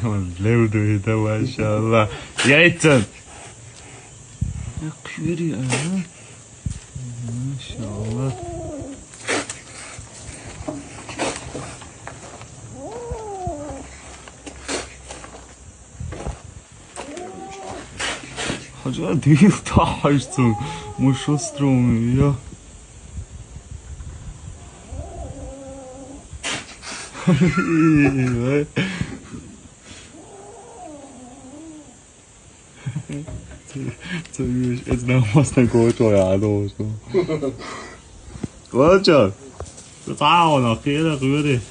Leeuwde ده ما شاء الله. Jeeten. Ja, kuri aha. ما شاء الله. Hacı değil taştım. Muşostrum ya. Jetzt noch was dann gut ja los. Gut schon. Das auch noch jeder rührt.